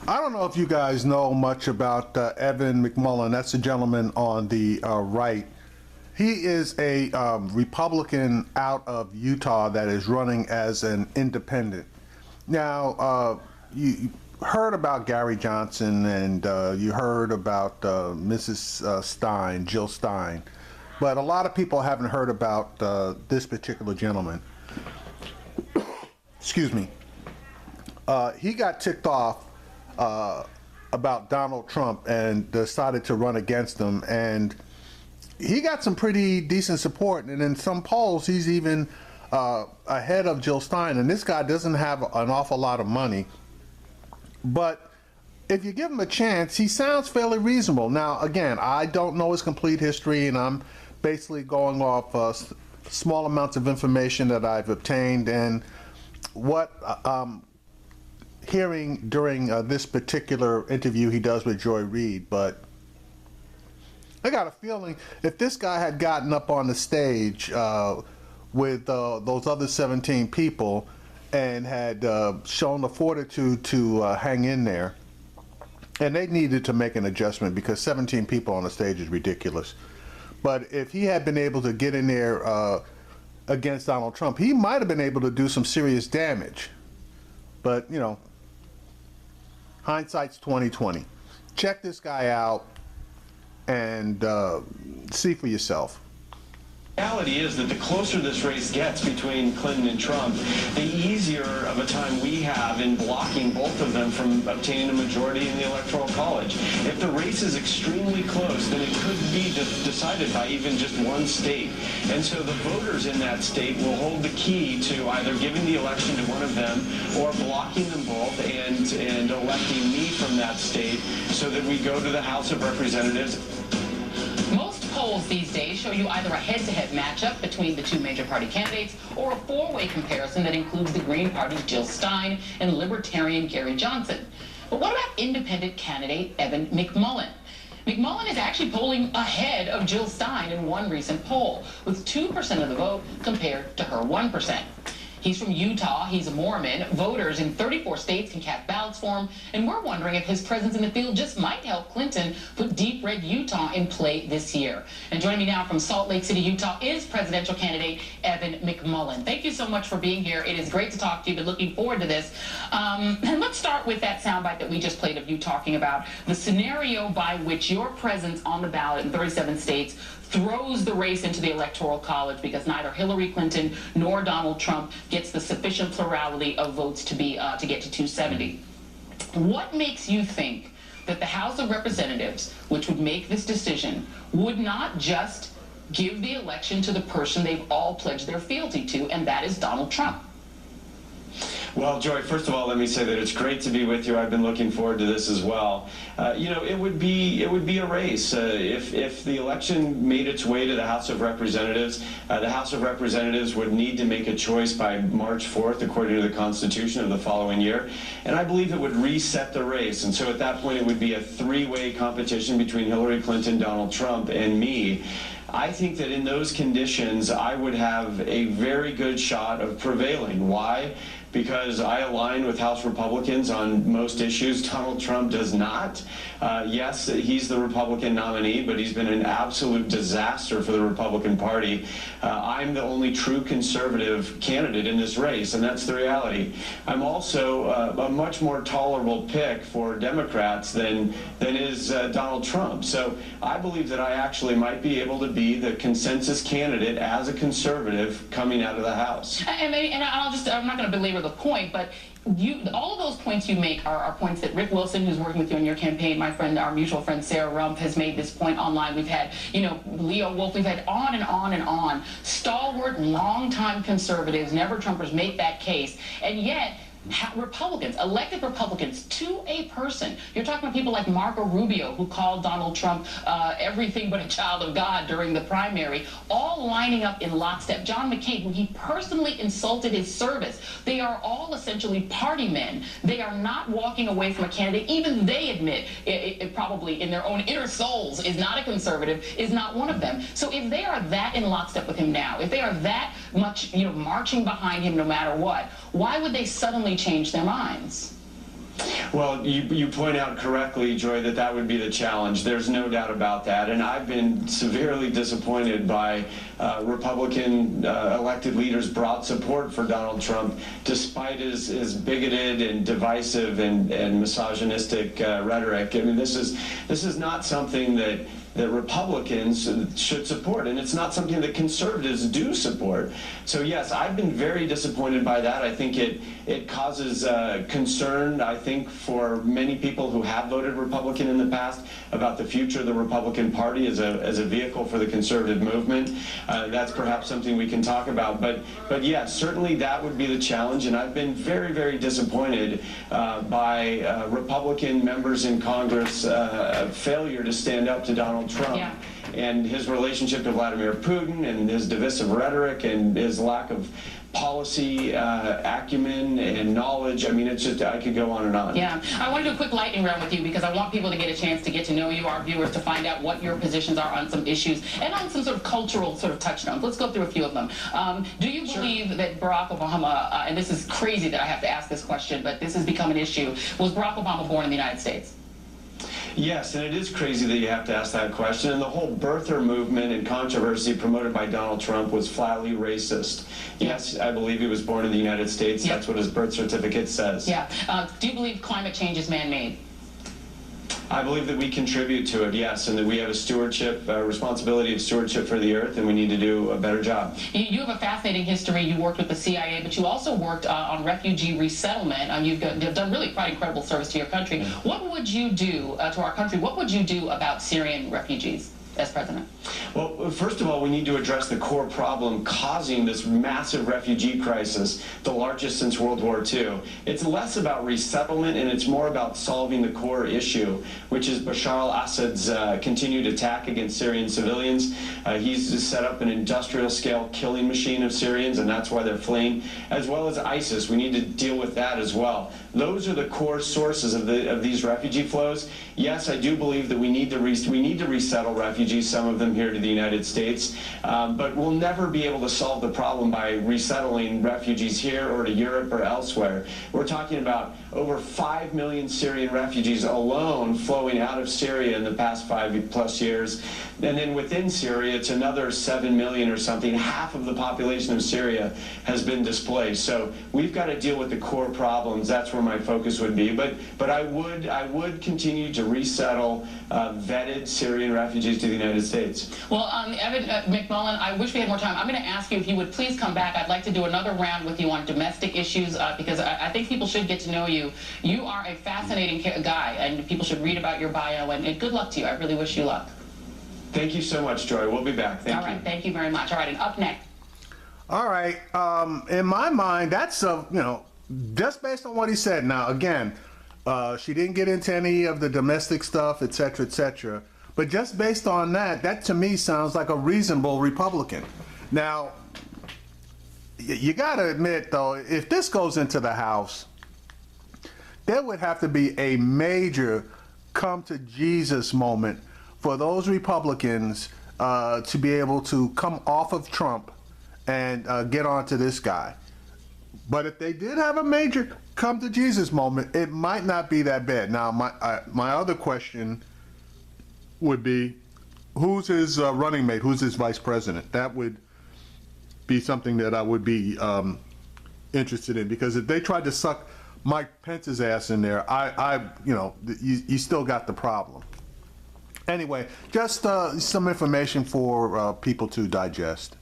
I don't know if you guys know much about Evan McMullen. That's the gentleman on the right. He is a Republican out of Utah that is running as an independent. Now, you heard about Gary Johnson, and you heard about Mrs. Stein, Jill Stein, but a lot of people haven't heard about this particular gentleman. Excuse me. He got ticked off about Donald Trump and decided to run against him, and he got some pretty decent support, and in some polls he's even ahead of Jill Stein. And this guy doesn't have an awful lot of money, but if you give him a chance, he sounds fairly reasonable. Now again, I don't know his complete history, and I'm basically going off small amounts of information that I've obtained and what hearing during this particular interview he does with Joy Reid. But I got a feeling if this guy had gotten up on the stage with those other 17 people and had shown the fortitude to hang in there, and they needed to make an adjustment because 17 people on the stage is ridiculous. But if he had been able to get in there against Donald Trump, he might have been able to do some serious damage. But, you know, hindsight's 20/20. Check this guy out and see for yourself. The reality is that the closer this race gets between Clinton and Trump, the easier of a time we have in blocking both of them from obtaining a majority in the Electoral College. If the race is extremely close, then it could be decided by even just one state. And so the voters in that state will hold the key to either giving the election to one of them or blocking them both and electing me from that state so that we go to the House of Representatives. Most polls these days show you either a head-to-head matchup between the two major party candidates or a four-way comparison that includes the Green Party's Jill Stein and Libertarian Gary Johnson. But what about independent candidate Evan McMullen? McMullen is actually polling ahead of Jill Stein in one recent poll, with 2% of the vote compared to her 1%. He's from Utah, he's a Mormon. Voters in 34 states can cast ballots for him, and we're wondering if his presence in the field just might help Clinton put deep red Utah in play this year. And joining me now from Salt Lake City, Utah, is presidential candidate Evan McMullen. Thank you so much for being here. It is great to talk to you. Been looking forward to this. And let's start with that soundbite that we just played of you talking about the scenario by which your presence on the ballot in 37 states throws the race into the Electoral College because neither Hillary Clinton nor Donald Trump gets the sufficient plurality of votes to get to 270. What makes you think that the House of Representatives, which would make this decision, would not just give the election to the person they've all pledged their fealty to, and that is Donald Trump? Well, Joy, first of all, let me say that it's great to be with you. I've been looking forward to this as well. You know, it would be a race. If the election made its way to the House of Representatives, the House of Representatives would need to make a choice by March 4th, according to the Constitution of the following year. And I believe it would reset the race. And so at that point, it would be a three-way competition between Hillary Clinton, Donald Trump, and me. I think that in those conditions, I would have a very good shot of prevailing. Why? Because I align with House Republicans on most issues. Donald Trump does not. Yes, he's the Republican nominee, but he's been an absolute disaster for the Republican Party. I'm the only true conservative candidate in this race, and that's the reality. I'm also a much more tolerable pick for Democrats than is Donald Trump. So I believe that I actually might be able to be the consensus candidate as a conservative coming out of the House. And I'm not going to belabor the point, but all of those points you make are points that Rick Wilson, who's working with you on your campaign, my friend, our mutual friend Sarah Rumpf, has made this point online. We've had, you know, Leo Wolf, we've had on and on and on. Stalwart, longtime conservatives, never Trumpers make that case, and yet Republicans, elected Republicans, to a person. You're talking about people like Marco Rubio, who called Donald Trump everything but a child of God during the primary, all lining up in lockstep. John McCain, who he personally insulted his service. They are all essentially party men. They are not walking away from a candidate. Even they admit, it probably in their own inner souls, is not a conservative, is not one of them. So if they are that in lockstep with him now, if they are that much, you know, marching behind him no matter what, why would they suddenly change their minds? Well, you point out correctly, Joy, that would be the challenge. There's no doubt about that. And I've been severely disappointed by Republican elected leaders' broad support for Donald Trump, despite his bigoted and divisive and misogynistic rhetoric. I mean, this is not something that Republicans should support, and it's not something that conservatives do support. So yes, I've been very disappointed by that. I think it causes concern, I think, for many people who have voted Republican in the past about the future of the Republican Party as a vehicle for the conservative movement. That's perhaps something we can talk about. But yes, certainly that would be the challenge, and I've been very, very disappointed by Republican members in Congress' failure to stand up to Donald Trump. Yeah. And his relationship to Vladimir Putin and his divisive rhetoric and his lack of policy acumen and knowledge. I mean, it's just, I could go on and on. Yeah. I want to do a quick lightning round with you because I want people to get a chance to get to know you, our viewers, to find out what your positions are on some issues and on some sort of cultural sort of touchstones. Let's go through a few of them. Do you believe that Barack Obama, and this is crazy that I have to ask this question, but this has become an issue, was Barack Obama born in the United States? Yes, and it is crazy that you have to ask that question. And the whole birther movement and controversy promoted by Donald Trump was flatly racist. Yes, I believe he was born in the United States. Yeah. That's what his birth certificate says. Yeah. Do you believe climate change is man-made? I believe that we contribute to it, yes, and that we have a stewardship, responsibility of stewardship for the earth, and we need to do a better job. You have a fascinating history. You worked with the CIA, but you also worked on refugee resettlement. You've done really quite incredible service to your country. What would you do to our country? What would you do about Syrian refugees as president? Well, first of all, we need to address the core problem causing this massive refugee crisis, the largest since World War II. It's less about resettlement and it's more about solving the core issue, which is Bashar al-Assad's continued attack against Syrian civilians. He's set up an industrial-scale killing machine of Syrians, and that's why they're fleeing, as well as ISIS. We need to deal with that as well. Those are the core sources of these refugee flows. Yes, I do believe that we need to resettle refugees, some of them here to the United States, but we'll never be able to solve the problem by resettling refugees here or to Europe or elsewhere. We're talking about over 5 million Syrian refugees alone flowing out of Syria in the past 5+ years. And then within Syria, it's another 7 million or something. Half of the population of Syria has been displaced. So we've got to deal with the core problems. That's where my focus would be. But I would continue to resettle vetted Syrian refugees to the United States. Well, Evan McMullen, I wish we had more time. I'm going to ask you if you would please come back. I'd like to do another round with you on domestic issues because I think people should get to know you. You are a fascinating guy, and people should read about your bio, and good luck to you. I really wish you luck. Thank you so much, Joy. We'll be back. Thank you. All right, thank you very much. All right, and up next. All right. In my mind, that's just based on what he said. Now, again, she didn't get into any of the domestic stuff, et cetera, et cetera. But just based on that to me sounds like a reasonable Republican. Now, you got to admit, though, if this goes into the House, there would have to be a major come to Jesus moment for those Republicans to be able to come off of Trump and get onto this guy. But if they did have a major come to Jesus moment, it might not be that bad. Now, my other question would be, who's his running mate? Who's his vice president? That would be something that I would be interested in, because if they tried to suck Mike Pence's ass in there, you still got the problem. Anyway, just some information for people to digest.